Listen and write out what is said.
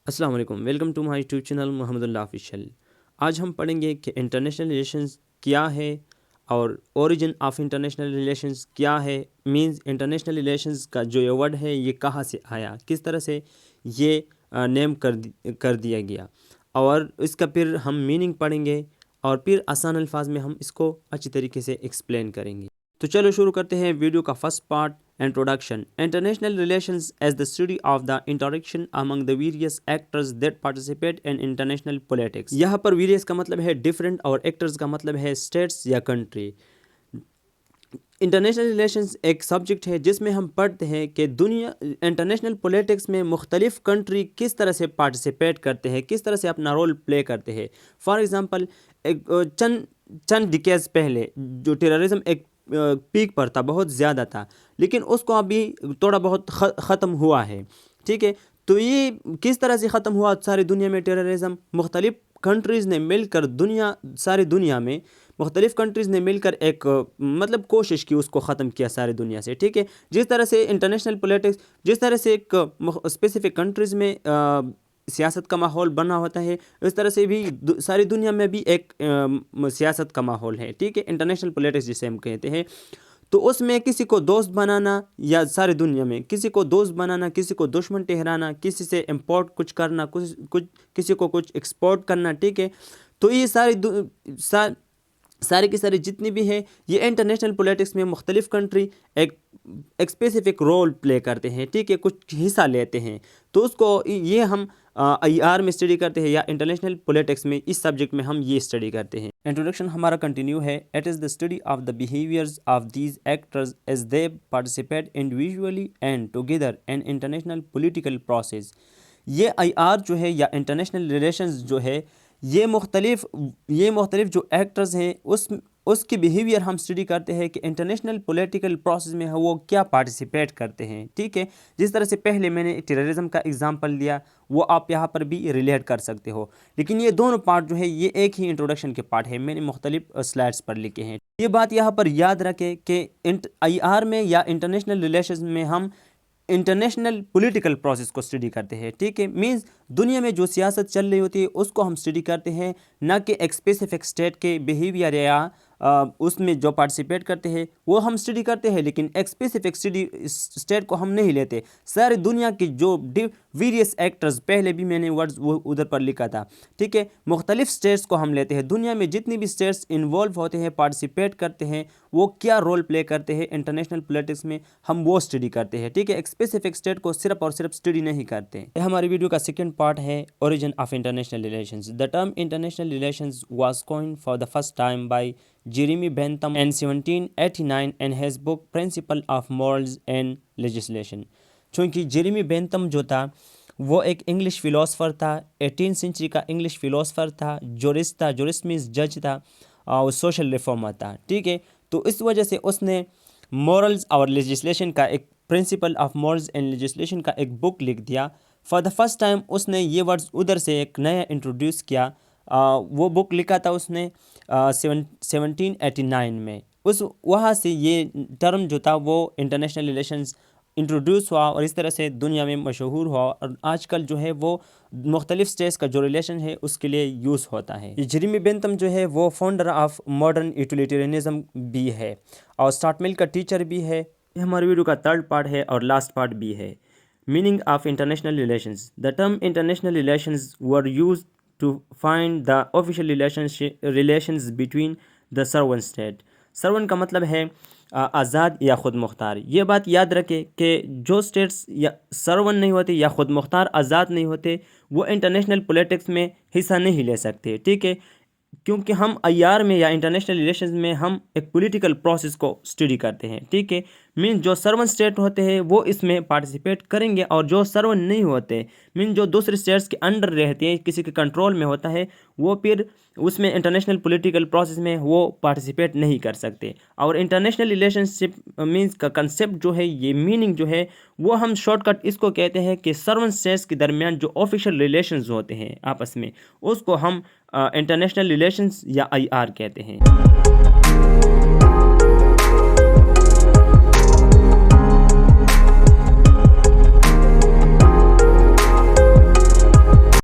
السلام علیکم، welcome to my YouTube channel Muhammad Allah official. آج ہم پڑھیں گے کہ انٹرنیشنل ریلیشنز کیا ہے اور اوریجن آف انٹرنیشنل ریلیشنز کیا ہے، مینز انٹرنیشنل ریلیشنز کا جو یہ ورڈ ہے یہ کہاں سے آیا، کس طرح سے یہ نیم کر دیا گیا، اور اس کا پھر ہم میننگ پڑھیں گے اور پھر آسان الفاظ میں ہم اس کو اچھی طریقے سے ایکسپلین کریں گے۔ تو چلو شروع کرتے ہیں ویڈیو کا first part, introduction. International relations as the study of the interaction among the various actors that participate in international politics۔ یہاں پر various کا مطلب ہے ڈفرینٹ اور actors کا مطلب ہے اسٹیٹس یا کنٹری۔ انٹرنیشنل ریلیشنز ایک سبجیکٹ ہے جس میں ہم پڑھتے ہیں کہ انٹرنیشنل پولیٹکس میں مختلف کنٹری کس طرح سے پارٹیسپیٹ کرتے ہیں، کس طرح سے اپنا رول پلے کرتے ہیں۔ فار ایگزامپل چند ڈیکیز پہلے جو ٹیررزم ایک پیک پر تھا، بہت زیادہ تھا، لیکن اس کو ابھی تھوڑا بہت ختم ہوا ہے، ٹھیک ہے۔ تو یہ کس طرح سے ختم ہوا؟ ساری دنیا میں ٹیررزم مختلف کنٹریز نے مل کر ساری دنیا میں مختلف کنٹریز نے مل کر ایک کوشش کی، اس کو ختم کیا ساری دنیا سے، ٹھیک ہے۔ جس طرح سے انٹرنیشنل پولیٹکس، جس طرح سے ایک اسپیسیفک کنٹریز میں سیاست کا ماحول بنا ہوتا ہے، اس طرح سے بھی ساری دنیا میں بھی ایک سیاست کا ماحول ہے، ٹھیک ہے، انٹرنیشنل پولیٹکس جسے ہم کہتے ہیں۔ تو اس میں کسی کو دوست بنانا، یا ساری دنیا میں کسی کو دوست بنانا، کسی کو دشمن ٹھہرانا، کسی سے امپورٹ کچھ کرنا، کسی کو کچھ ایکسپورٹ کرنا، ٹھیک ہے۔ تو یہ ساری کی ساری جتنی بھی ہے، یہ انٹرنیشنل پولیٹکس میں مختلف کنٹری ایک اسپیسیفک رول پلے کرتے ہیں، ٹھیک ہے، کچھ حصہ لیتے ہیں۔ تو اس کو یہ ہم آئی آر میں اسٹڈی کرتے ہیں، یا انٹرنیشنل پولیٹکس میں اس سبجیکٹ میں ہم یہ اسٹڈی کرتے ہیں۔ انٹروڈکشن ہمارا کنٹینیو ہے۔ It is the study of the behaviours of these actors as they participate individually and together in international political process. یہ آئی آر جو ہے یا انٹرنیشنل ریلیشنز جو ہے، یہ مختلف جو ایکٹرز ہیں اس کی بیہیویئر ہم اسٹڈی کرتے ہیں کہ انٹرنیشنل پولیٹیکل پروسیس میں وہ کیا پارٹیسپیٹ کرتے ہیں، ٹھیک ہے۔ جس طرح سے پہلے میں نے ٹیررزم کا اگزامپل دیا، وہ آپ یہاں پر بھی ریلیٹ کر سکتے ہو، لیکن یہ دونوں پارٹ جو ہے یہ ایک ہی انٹروڈکشن کے پارٹ ہے، میں نے مختلف سلائڈس پر لکھے ہیں۔ یہ بات یہاں پر یاد رکھیں کہ آئی آر میں یا انٹرنیشنل ریلیشنز میں ہم انٹرنیشنل پولیٹیکل پروسیس کو اسٹڈی کرتے ہیں، ٹھیک ہے، مینز دنیا میں جو سیاست چل رہی ہوتی ہے اس کو ہم اسٹڈی کرتے ہیں، نہ کہ ایک اسپیسیفک اسٹیٹ کے بیہیویئر یا اس میں جو پارٹیسپیٹ کرتے ہیں وہ ہم اسٹڈی کرتے ہیں، لیکن ایک اسپیسیفک اسٹیٹ کو ہم نہیں لیتے۔ ساری دنیا کی جو ویریس ایکٹرز، پہلے بھی میں نے ورڈز وہ ادھر پر لکھا تھا، ٹھیک ہے، مختلف اسٹیٹس کو ہم لیتے ہیں۔ دنیا میں جتنی بھی اسٹیٹس انوالو ہوتے ہیں، پارٹیسپیٹ کرتے ہیں، وہ کیا رول پلے کرتے ہیں انٹرنیشنل پولیٹکس میں، ہم وہ اسٹڈی کرتے ہیں، ٹھیک ہے۔ ایک اسپیسیفک اسٹیٹ کو صرف اور صرف اسٹڈی نہیں کرتے۔ یہ ہماری ویڈیو کا سیکنڈ پارٹ ہے، origin of international relations. The term international relations was coined for the first time by Jeremy Bentham in 1789 in his book Principle of Morals and Legislation۔ چونکہ جیریمی بینتم جو تھا وہ ایک انگلش فلاسفر تھا، 18 century کا English philosopher تھا، jurist means جج تھا، اور سوشل ریفارمر تھا، ٹھیک ہے۔ تو اس وجہ سے اس نے مورلز اور لیجسلیشن کا ایک principle of morals and legislation کا ایک بک لکھ دیا۔ فار دا فرسٹ ٹائم اس نے یہ ورڈز ادھر سے ایک نیا انٹروڈیوس کیا۔ وہ بک لکھا تھا اس نے 1789 میں، وہاں سے یہ ٹرم جو تھا وہ انٹرنیشنل ریلیشنز انٹروڈیوس ہوا، اور اس طرح سے دنیا میں مشہور ہوا، اور آج کل جو ہے وہ مختلف اسٹیٹس کا جو ریلیشن ہے اس کے لیے یوز ہوتا ہے۔ یہ جیریمی بینتم جو ہے وہ فاؤنڈر آف ماڈرن یوٹیلیٹیرینزم بھی ہے، اور اسٹارٹ مل کا ٹیچر بھی ہے۔ یہ ہماری ویڈیو کا تھرڈ پارٹ ہے اور لاسٹ پارٹ بھی ہے۔ Meaning of international relations. The term international relations were used to find the official relations between the sovereign state۔ sovereign کا مطلب ہے آزاد یا خود مختار۔ یہ بات یاد رکھے کہ جو اسٹیٹس یا sovereign نہیں ہوتے یا خود مختار آزاد نہیں ہوتے، وہ انٹرنیشنل پولیٹکس میں حصہ نہیں لے سکتے، ٹھیک ہے، کیونکہ ہم آئی آر میں یا انٹرنیشنل ریلیشنز میں ہم ایک پولیٹیکل پروسیس کو اسٹڈی کرتے ہیں، ٹھیک ہے۔ مین جو سرون اسٹیٹ ہوتے ہیں وہ اس میں پارٹیسپیٹ کریں گے، اور جو سرون نہیں ہوتے، مین جو دوسرے اسٹیٹس کے انڈر رہتے ہیں، کسی کے کنٹرول میں ہوتا ہے، وہ پھر اس میں انٹرنیشنل پولیٹیکل پروسیس میں وہ پارٹیسپیٹ نہیں کر سکتے۔ اور انٹرنیشنل ریلیشن شپ مینس کا کنسیپٹ جو ہے، یہ میننگ جو ہے وہ ہم شارٹ کٹ اس کو کہتے ہیں کہ سرون اسٹیٹس کے درمیان جو آفیشیل ریلیشنز ہوتے ہیں آپس میں، اس کو ہم انٹرنیشنل ریلیشنز یا آئی آر کہتے ہیں۔